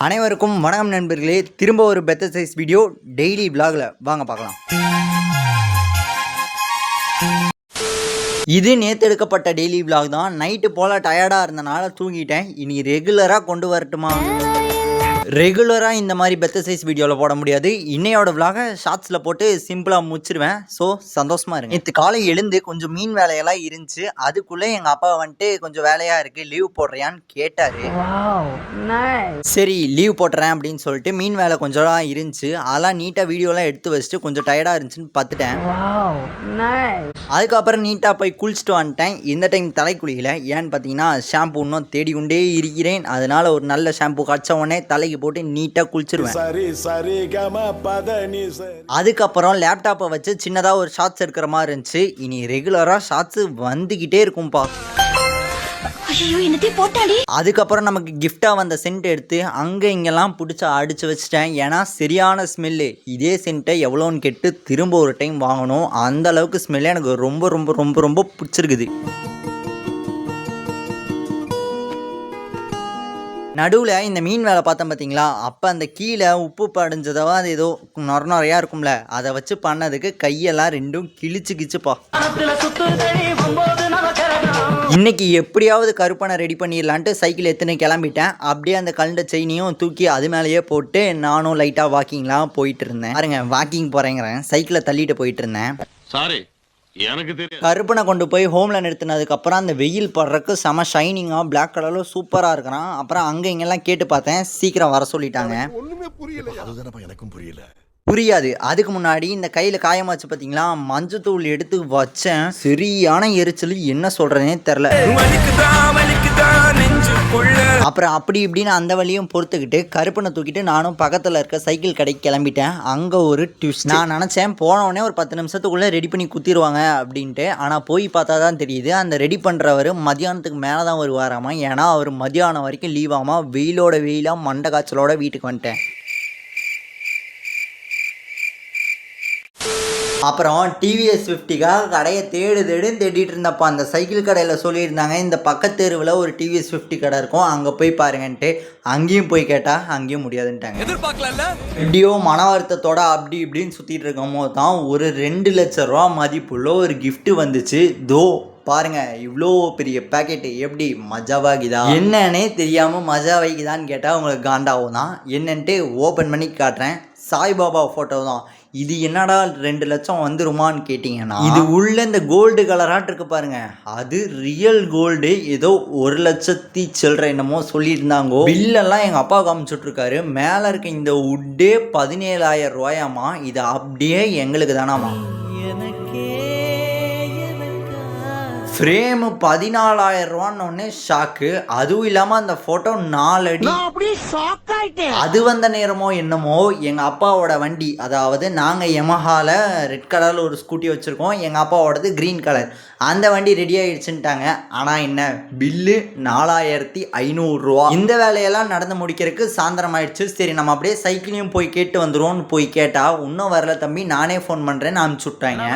அனைவருக்கும் வணக்கம் நண்பர்களே. திரும்ப ஒரு பெத்த சைஸ் வீடியோ டெய்லி விலாகில் வாங்க பார்க்கலாம். இது நேற்று எடுக்கப்பட்ட டெய்லி விலாக் தான். நைட்டு போல் டயர்டாக இருந்தனால தூங்கிட்டேன். இனி ரெகுலராக கொண்டு வரட்டுமா? ரெகுலராக இந்த மாதிரி பெத்த சைஸ் வீடியோவில் போட முடியாது. இன்னையோட விலாக ஷார்ட்ஸில் போட்டு சிம்பிளாக முடிச்சிருவேன். ஸோ சந்தோஷமாக இருங்க. நேற்று காலை எழுந்து கொஞ்சம் மீன் வேலையெல்லாம் இருந்துச்சு. அதுக்குள்ளே எங்கள் அப்பா வந்துட்டு கொஞ்சம் வேலையாக இருக்குது, லீவ் போடுறியான்னு கேட்டார். சரி லீவ் போட்டுறேன் அப்படின்னு சொல்லிட்டு மீன் வேலை கொஞ்சம் இருந்துச்சு. அதெல்லாம் நீட்டாக வீடியோலாம் எடுத்து வச்சுட்டு கொஞ்சம் டயர்டாக இருந்துச்சுன்னு பார்த்துட்டேன். அதுக்கப்புறம் நீட்டாக போய் குளிச்சுட்டு வந்துட்டேன். இந்த டைம் தலை குளிக்கல. ஏன்னு பார்த்தீங்கன்னா ஷாம்பு இன்னும் தேடி கொண்டே இருக்கிறேன். அதனால ஒரு நல்ல ஷாம்பு கடிச்ச உடனே தலைக்கு போட்டு நீட்டா குளிச்சிருவேன். அதுக்கப்புறம் லேப்டாப்பை வச்சு சின்னதா ஒரு ஷார்ட்ஸ் எடுக்கிற மாதிரி இருந்துச்சு. இனி ரெகுலரா ஷார்ட்ஸ் வந்துகிட்டே இருக்கும்பா. அதுக்கப்புறம் நமக்கு கிஃப்டா வந்த சென்ட் எடுத்து அங்க இங்கெல்லாம் பிடிச்சி அடிச்சு வச்சுட்டேன். ஏன்னா சரியான ஸ்மெல்லு. இதே சென்ட்டை எவ்வளோன்னு கேட்டு திரும்ப ஒரு டைம் வாங்கணும். அந்த அளவுக்கு ஸ்மெல்லு எனக்கு ரொம்ப ரொம்ப ரொம்ப ரொம்ப பிடிச்சிருக்குது. நடுவில் இந்த மீன் வேலை பார்த்தேன் பார்த்தீங்களா? அப்போ அந்த கீழே உப்பு படிஞ்சதோ அது ஏதோ நொறையா இருக்கும்ல, அதை வச்சு பண்ணதுக்கு கையெல்லாம் ரெண்டும் கிழிச்சுப்பா. இன்னைக்கு எப்படியாவது கருப்பனை ரெடி பண்ணிடலான்ட்டு சைக்கிள் எடுத்துன்னு கிளம்பிட்டேன். அப்படியே அந்த கலண்ட செயினையும் தூக்கி அது மேலேயே போட்டு நானும் லைட்டாக வாக்கிங்லாம் போயிட்டு இருந்தேன். பாருங்க, வாக்கிங் போகிறேங்கிறேன், சைக்கிளை தள்ளிட்டு போயிட்டு இருந்தேன். சாரி, கருப்பனை கொண்டு போய் ஹோம்ல நிறுத்தினதுக்கு அப்புறம் அந்த வெயில் படுறதுக்கு செம ஷைனிங்கா பிளாக் கலர்ல சூப்பரா இருக்கிறான். அப்புறம் அங்க இங்கெல்லாம் கேட்டு பார்த்தேன், சீக்கிரம் வர சொல்லிட்டாங்க. புரியாது. அதுக்கு முன்னாடி இந்த கையில காயமாச்சு பார்த்தீங்களா, மஞ்சத்தூள் எடுத்து வச்சேன். சரியான எரிச்சல், என்ன சொல்றேனே தெரில. அப்புறம் அப்படி இப்படின்னு அந்த வழியும் பொறுத்துக்கிட்டு கருப்பனை தூக்கிட்டு நானும் பக்கத்தில் இருக்க சைக்கிள் கடைக்கு கிளம்பிட்டேன். அங்கே ஒரு ட்விஸ்ட். நான் நினச்சேன் போனவொடனே ஒரு 10 நிமிஷத்துக்குள்ளே ரெடி பண்ணி குத்திடுவாங்க அப்படின்ட்டு. ஆனால் போய் பார்த்தா தான் தெரியுது, அந்த ரெடி பண்ணுறவர் மதியானத்துக்கு மேலே தான் வருவாராமா. ஏன்னா அவர் மதியானம் வரைக்கும் லீவாமா. வெயிலோட வெயிலாக மண்டை காய்ச்சலோட வீட்டுக்கு வந்துட்டேன். அப்புறம் டிவிஎஸ் 50க்காக கடையை தேடிட்டு இருந்தப்போ அந்த சைக்கிள் கடையில் சொல்லியிருந்தாங்க, இந்த பக்கத்து தெருவில் ஒரு டிவிஎஸ் 50 கடை இருக்கும், அங்கே போய் பாருங்கன்ட்டு. அங்கேயும் போய் கேட்டால் அங்கேயும் முடியாதுன்ட்டாங்க. எதிர்பார்க்கல. எப்படியோ மன வருத்தத்தோட அப்படி இப்படின்னு சுற்றிட்டு இருக்கும் போது தான் ஒரு 2 லட்சம் ரூபா மதிப்புள்ள ஒரு கிஃப்ட் வந்துச்சு. பாருங்க, இவ்வளோ பெரிய பேக்கெட்டு. எப்படி மஜாவாகிதா? என்னன்னே தெரியாமல் மஜாவாகிதான்னு கேட்டால் உங்களுக்கு காண்டாவும் தான். என்னன்ட்டு ஓப்பன் பண்ணி காட்டுறேன். சாய்பாபா ஃபோட்டோ தான். இது என்னடா 2 லட்சம் வந்துருமான்னு கேட்டிங்கன்னா, இது உள்ள இந்த கோல்டு கலராட்டு இருக்கு பாருங்க, அது ரியல் கோல்டு. ஏதோ 1 லட்சத்தி சில்லற என்னமோ சொல்லியிருந்தாங்க. பில்லெல்லாம் எங்கள் அப்பா காமிச்சுட்ருக்காரு. மேலே இருக்க இந்த உட்டே 17,000 ரூபாயாமா. இது அப்படியே எங்களுக்கு தானாமா. ஃப்ரேமு 14,000 ரூபான்னு ஷாக்கு. அதுவும் இல்லாமல் அந்த ஃபோட்டோ 4 அடி. அது வந்த நேரமோ என்னமோ எங்கள் அப்பாவோட வண்டி, அதாவது நாங்கள் யமஹால ரெட் கலரில் ஒரு ஸ்கூட்டி வச்சுருக்கோம், எங்கள் அப்பாவோடது க்ரீன் கலர். அந்த வண்டி ரெடி ஆகிடுச்சுட்டாங்க. ஆனால் என்ன, பில்லு 4,500 ரூபா. இந்த வேலையெல்லாம் நடந்து முடிக்கிறதுக்கு சாயந்தரம் ஆயிடுச்சு. சரி நம்ம அப்படியே சைக்கிளையும் போய் கேட்டு வந்துடுவோம்னு போய் கேட்டால், இன்னும் வரல தம்பி, நானே ஃபோன் பண்ணுறேன்னு அனுப்பிச்சு விட்டாங்க.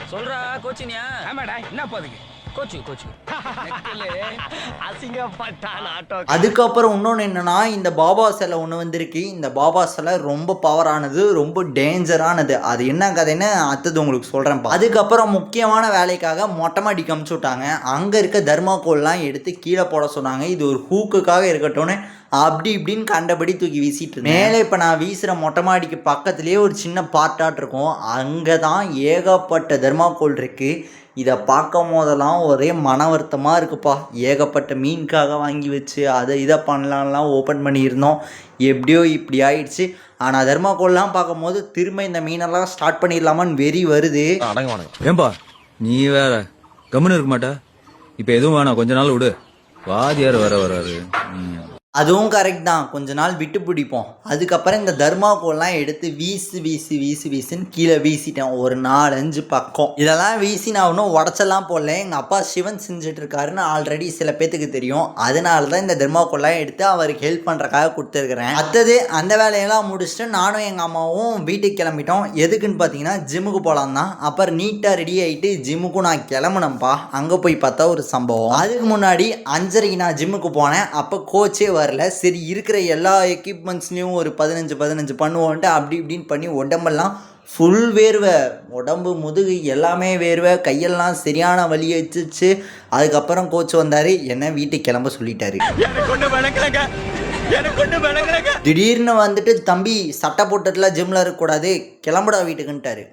சொல்றா கோச்சினியா? ஆமாடா, என்ன போதுக்கு கோச்சு அசிங்கப்பட்டான் ஆட்டோ. அதுக்கப்புறம் இன்னொன்று என்னன்னா, இந்த பாபா சிலை ஒன்று வந்திருக்கு. இந்த பாபா சிலை ரொம்ப பவரானது, ரொம்ப டேஞ்சரானது. அது என்ன கதைன்னு அடுத்தது உங்களுக்கு சொல்கிறேன். அதுக்கப்புறம் முக்கியமான வேலைக்காக மொட்டை மாடி காமிச்சு விட்டாங்க. அங்கே இருக்க தர்மாக்கோல்லாம் எடுத்து கீழே போட சொன்னாங்க. இது ஒரு ஹூக்குக்காக இருக்கட்டும்னு அப்படி இப்படின்னு கண்டபடி தூக்கி வீசிட்டு இருந்தேன். மேலே இப்போ நான் வீசுகிற மொட்டை மாடிக்கு பக்கத்துலேயே ஒரு சின்ன பார்ட்டாட் இருக்கும். அங்கே தான் ஏகப்பட்ட தர்மாக்கோல் இருக்குது. இதை பார்க்கும் போதெல்லாம் ஒரே மன வருத்தமாக இருக்குப்பா. ஏகப்பட்ட மீனுக்காக வாங்கி வச்சு இதை பண்ணலாம்லாம் ஓப்பன் பண்ணியிருந்தோம். எப்படியோ இப்படி ஆயிடுச்சு. ஆனால் தர்மாக்கோல்லாம் பார்க்கும் போது திரும்ப இந்த மீனெல்லாம் ஸ்டார்ட் பண்ணிடலாமான்னு வெறி வருது. ஏன்பா நீ வேற கம்முன்னு இருக்க மாட்டா? இப்போ எதுவும் வேணாம், கொஞ்ச நாள் விடு. வாதியார் வராரு. அதுவும் கரெக்ட் தான், கொஞ்ச நாள் விட்டு பிடிப்போம். அதுக்கப்புறம் இந்த தர்மாக்கோல்லாம் எடுத்து வீசுன்னு கீழே வீசிட்டேன் ஒரு 4-5 பக்கம். இதெல்லாம் வீசி நான் ஒன்றும் உடச்செல்லாம் போடல, எங்கள் அப்பா சிவன் செஞ்சுட்டு இருக்காருன்னு ஆல்ரெடி சில பேத்துக்கு தெரியும். அதனால தான் இந்த தர்மாக்கோல்லாம் எடுத்து அவருக்கு ஹெல்ப் பண்ணுறக்காக கொடுத்துருக்குறேன். அடுத்தது அந்த வேலையெல்லாம் முடிச்சுட்டு நானும் எங்கள் அம்மாவும் வீட்டுக்கு கிளம்பிட்டோம். எதுக்குன்னு பார்த்தீங்கன்னா ஜிம்முக்கு போகலாம் தான். அப்புறம் நீட்டாக ரெடி ஆகிட்டு ஜிம்முக்கும் நான் கிளம்புனேன்ப்பா. அங்கே போய் பார்த்தா ஒரு சம்பவம். அதுக்கு முன்னாடி 5:30க்கு நான் ஜிம்முக்கு போனேன். அப்போ கோச்சே வரல. சரி இருக்கிற எல்லா எக்யூப்மெண்ட்ஸ்லையும் ஒரு 15 பண்ணுவோன்ட்டு அப்படி இப்படின்னு பண்ணி உடம்பெல்லாம் ஃபுல் வேர்வை, உடம்பு முதுகு எல்லாமே வேர்வை, கையெல்லாம் சரியான வலி வச்சிச்சு. அதுக்கப்புறம் கோச் வந்தார், என்ன வீட்டுக்கு கிளம்ப சொல்லிட்டாரு. திடீர்னு வந்துட்டு தம்பி சட்டை போட்டதுல ஜிம்ல இருக்கக்கூடாது, கிளம்புடா வீட்டுக்குன்ட்டாரு.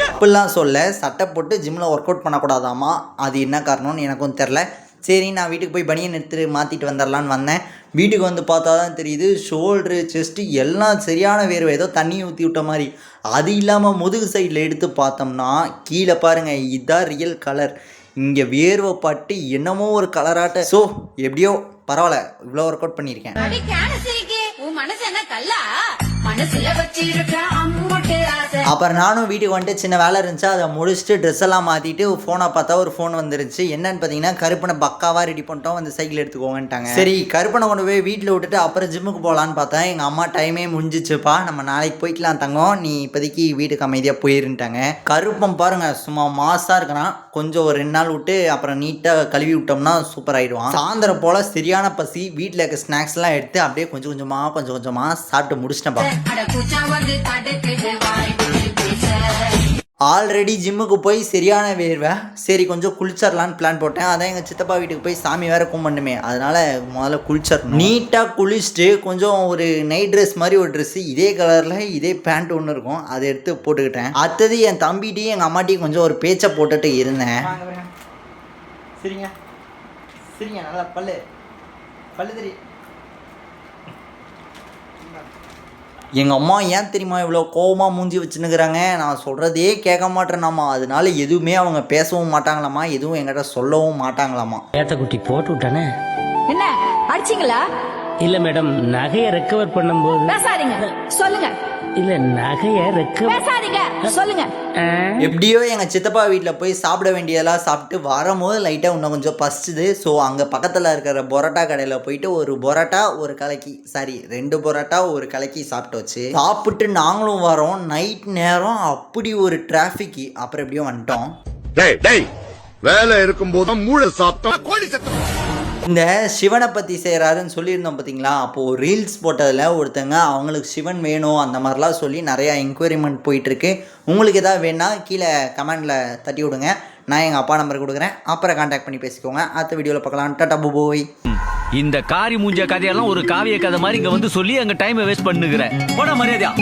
அப்படிலாம் சொல்ல, சட்டை போட்டு ஜிம்மில் ஒர்க் அவுட் பண்ணக்கூடாதாமா. அது என்ன காரணம்னு எனக்கும் தெரில. சரி நான் வீட்டுக்கு போய் பனியன் எடுத்துட்டு மாற்றிட்டு வந்துடலான்னு வந்தேன். வீட்டுக்கு வந்து பார்த்தா தான் தெரியுது ஷோல்ட்ரு செஸ்ட்டு எல்லாம் சரியான வேர்வை, ஏதோ தண்ணி ஊற்றி விட்ட மாதிரி. அது இல்லாமல் முதுகு சைடில் எடுத்து பார்த்தோம்னா கீழே பாருங்கள், இதுதான் ரியல் கலர். இங்கே வேர்வை பட்டு என்னமோ ஒரு கலராட்ட. ஸோ எப்படியோ பரவாயில்ல, இவ்வளோ ஒர்க் அவுட் பண்ணியிருக்கேன். அப்புறம் நானும் வீட்டுக்கு வந்துட்டு சின்ன வேலை இருந்துச்சு, அதை முடிச்சுட்டு ட்ரெஸ் எல்லாம் மாற்றிட்டு ஃபோனை பார்த்தா ஒரு ஃபோன் வந்துருச்சு. என்னன்னு பார்த்தீங்கன்னா கருப்பனை பக்காவாக ரெடி பண்ணிட்டோம், வந்து சைக்கிள் எடுத்துக்கோங்கன்ட்டாங்க. சரி கருப்பனை கொண்டு போய் வீட்டில் விட்டுட்டு அப்புறம் ஜிம்முக்கு போகலான்னு பார்த்தேன். எங்கள் அம்மா டைமே முடிஞ்சிச்சுப்பா, நம்ம நாளைக்கு போய்க்கலாம் தங்கம், நீ இப்போதைக்கு வீட்டுக்கு அமைதியாக போயிருந்துட்டாங்க. கருப்பம் பாருங்கள் சும்மா மாசாக இருக்கிறான். கொஞ்சம் ஒரு 2 நாள் விட்டு அப்புறம் நீட்டாக கழுவி விட்டோம்னா சூப்பர் ஆகிடுவான். சாயந்தரம் போல் சரியான பசி, வீட்டில் இருக்க ஸ்நாக்ஸ்லாம் எடுத்து அப்படியே கொஞ்சம் கொஞ்சமாக சாப்பிட்டு முடிச்சிட்டேன்ப்பா. ஆல்ரெடி ஜிம்முக்கு போய் சரியான வேர்வை, சரி கொஞ்சம் குளிச்சிடலான்னு பிளான் போட்டேன். அதான் எங்கள் சித்தப்பா வீட்டுக்கு போய் சாமி வேறு கும்பிடணுமே, அதனால் முதல்ல குளிச்சிடணும். நீட்டாக குளிச்சுட்டு கொஞ்சம் ஒரு நைட் ட்ரெஸ் மாதிரி ஒரு ட்ரெஸ்ஸு இதே கலரில் இதே பேண்ட் ஒன்று இருக்கும், அதை எடுத்து போட்டுக்கிட்டேன். அடுத்தது என் தம்பிட்டையும் எங்கள் அம்மாட்டையும் கொஞ்சம் ஒரு பேச்சை போட்டுட்டு இருந்தேன். சரிங்க சரிங்க, நல்லா பல்லு தெரியும். எங்கள் அம்மா ஏன் தெரியுமா இவ்வளோ கோவமாக மூஞ்சி வச்சுன்னுக்குறாங்க, நான் சொல்கிறதே கேட்க மாட்டேனாம்மா. அதனால எதுவுமே அவங்க பேசவும் மாட்டாங்களாம்மா, எதுவும் என்கிட்ட சொல்லவும் மாட்டாங்களாம்மா. ஏத்தக்குட்டி போட்டு விட்டானே. என்ன அடிச்சிங்களா? இல்ல மேடம், நகையை ரெக்கவர் பண்ணும்போது. பேசாதீங்க, சொல்லுங்க. இல்ல நகையை ரெக்கவர். பேசாதீங்க, சொல்லுங்க. எப்படியோ எங்கள் சித்தப்பா வீட்டில் போய் சாப்பிட வேண்டியதெல்லாம் சாப்பிட்டு வரும்போது லைட்டாக இன்னும் கொஞ்சம் பசிச்சுது. ஸோ அங்கே பக்கத்தில் இருக்கிற பரோட்டா கடையில் போயிட்டு ஒரு பரோட்டா ஒரு கலக்கி, சாரி 2 பரோட்டா ஒரு கலக்கி சாப்பிட்டு வச்சு சாப்பிட்டு நாங்களும் வரோம். நைட் நேரம் அப்படி ஒரு டிராஃபிக். அப்புறம் எப்படியோ வந்துட்டோம். வேலை இருக்கும்போது மூளை சாப்பிட்டோம், கோழி சத்தம். இந்த சிவனை பற்றி செய்கிறாருன்னு சொல்லியிருந்தோம் பார்த்தீங்களா, அப்போது ரீல்ஸ் போட்டதில் ஒருத்தங்க அவங்களுக்கு சிவன் வேணும் அந்த மாதிரிலாம் சொல்லி நிறையா என்கொயரிமெண்ட் போயிட்டுருக்கு. உங்களுக்கு எதாவது வேணா கீழே கமெண்டில் தட்டி விடுங்க, நான் எங்கள் அப்பா நம்பர் கொடுக்குறேன், அப்புறம் கான்டாக்ட் பண்ணி பேசிக்கோங்க. அடுத்த வீடியோவில் பார்க்கலாம். டாடா போய். இந்த காரி மூஞ்ச கதையெல்லாம் ஒரு காவிய கதை மாதிரி இங்கே வந்து சொல்லி அங்கே டைமை வேஸ்ட் பண்ணுகிறேன். போட மரியாதையா.